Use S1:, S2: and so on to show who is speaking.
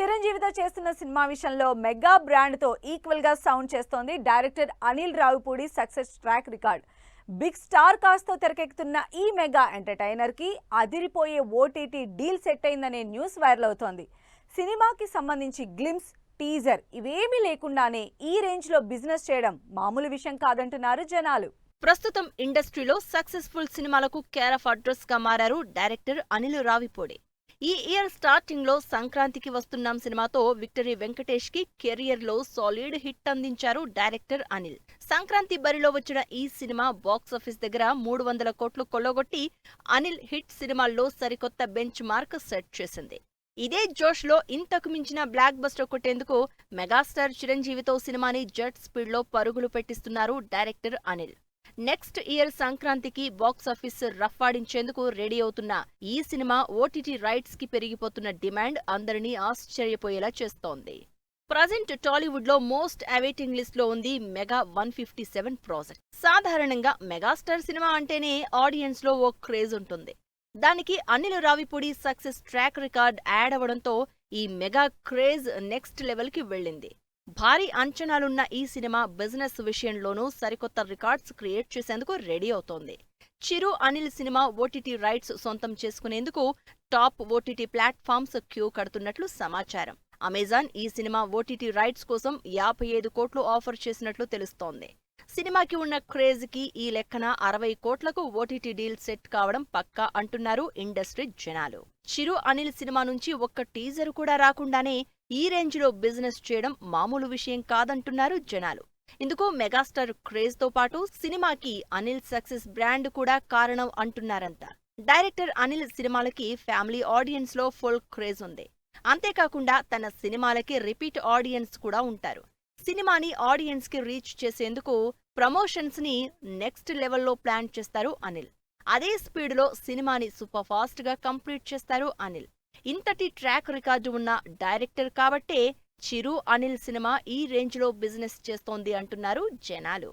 S1: చిరంజీవితో చేస్తున్న సినిమా విషయంలో మెగా బ్రాండ్ తో ఈక్వల్ గా సౌండ్ చేస్తోంది director Anil Ravipudi success track record. Big star cast తో తెరకెక్కుతున్న ఈ మెగా ఎంటర్టైనర్ కి అదిరిపోయే ఓటీటీ డీల్ సెట్ అయిందనే న్యూస్ వైరల్ అవుతోంది. సినిమాకి సంబంధించి గ్లిమ్స్, టీజర్ ఇవేమీ లేకుండానే ఈ రేంజ్ లో బిజినెస్ చేయడం మామూలు విషయం కాదంటున్నారు జనాలు.
S2: ప్రస్తుతం ఇండస్ట్రీలో సక్సెస్ఫుల్ సినిమాలకు కేర్ ఆఫ్ అడ్రస్ గా మారారు డైరెక్టర్ అనిల్ రావిపూడి. ఈ ఇయర్ స్టార్టింగ్ లో సంక్రాంతికి వస్తున్నాం సినిమాతో విక్టరీ వెంకటేష్ కి కెరియర్ లో సాలిడ్ హిట్ అందించారు డైరెక్టర్ అనిల్. సంక్రాంతి బరిలో వచ్చిన ఈ సినిమా బాక్సాఫీస్ దగ్గర 300 కోట్లు కొల్లగొట్టి అనిల్ హిట్ సినిమాల్లో సరికొత్త బెంచ్ మార్క్ సెట్ చేసింది. ఇదే జోష్ లో ఇంతకు మించిన బ్లాక్ బస్టర్ కొట్టేందుకు మెగాస్టార్ చిరంజీవితో సినిమాని జెట్ స్పీడ్ లో పరుగులు పెట్టిస్తున్నారు డైరెక్టర్ అనిల్. నెక్స్ట్ ఇయర్ సంక్రాంతికి బాక్సాఫీస్ రఫ్ఫాడించేందుకు రెడీ అవుతున్న ఈ సినిమా ఓటీటీ రైట్స్ కి పెరిగిపోతున్న డిమాండ్ అందరినీ ఆశ్చర్యపోయేలా చేస్తోంది. ప్రజెంట్ టాలీవుడ్ లో మోస్ట్ అవైటింగ్ లిస్ట్ లో ఉంది మెగా 157 ప్రాజెక్ట్. సాధారణంగా మెగాస్టార్ సినిమా అంటేనే ఆడియన్స్ లో ఓ క్రేజ్ ఉంటుంది. దానికి Anil Ravipudi success track record add అవ్వడంతో ఈ మెగా క్రేజ్ నెక్స్ట్ లెవెల్ కి వెళ్ళింది. భారీ అంచనాలున్న ఈ సినిమా బిజినెస్ విషయంలోనూ సరికొత్త రికార్డ్స్ క్రియేట్ చేసేందుకు రెడీ అవుతోంది. చిరు అనిల్ సినిమా ఓటీటీ రైట్స్ సొంతం చేసుకునేందుకు టాప్ ఓటీటీ ప్లాట్ఫామ్స్ క్యూ కడుతున్నట్లు సమాచారం. అమెజాన్ ఈ సినిమా ఓటీటీ రైట్స్ కోసం 55 కోట్లు ఆఫర్ చేసినట్లు తెలుస్తోంది. సినిమాకి ఉన్న క్రేజ్ కి ఈ లెక్కన 60 కోట్లకు ఓటీటీ డీల్ సెట్ కావడం పక్కా అంటున్నారు ఇండస్ట్రీ జనాలు. చిరు అనిల్ సినిమా నుంచి ఒక్క టీజర్ కూడా రాకుండానే ఈ రేంజ్ లో బిజినెస్ చేయడం మామూలు విషయం కాదంటున్నారు జనాలు. ఇందుకు మెగాస్టార్ క్రేజ్ తో పాటు సినిమాకి అనిల్ సక్సెస్ బ్రాండ్ కూడా కారణం అంటున్నారంతా. డైరెక్టర్ అనిల్ సినిమాలకి ఫ్యామిలీ ఆడియన్స్ లో ఫుల్ క్రేజ్ ఉంది. అంతేకాకుండా తన సినిమాలకి రిపీట్ ఆడియన్స్ కూడా ఉంటారు. సినిమాని ఆడియన్స్ కి రీచ్ చేసేందుకు ప్రమోషన్స్ ని నెక్స్ట్ లెవెల్లో ప్లాన్ చేస్తారు అనిల్. అదే స్పీడ్ లో సినిమాని సూపర్ ఫాస్ట్ గా కంప్లీట్ చేస్తారు అనిల్. ఇంతటి ట్రాక్ రికార్డు ఉన్న డైరెక్టర్ కాబట్టే చిరు అనిల్ సినిమా ఈ రేంజ్ లో బిజినెస్ చేస్తోంది అంటున్నారు జనాలు.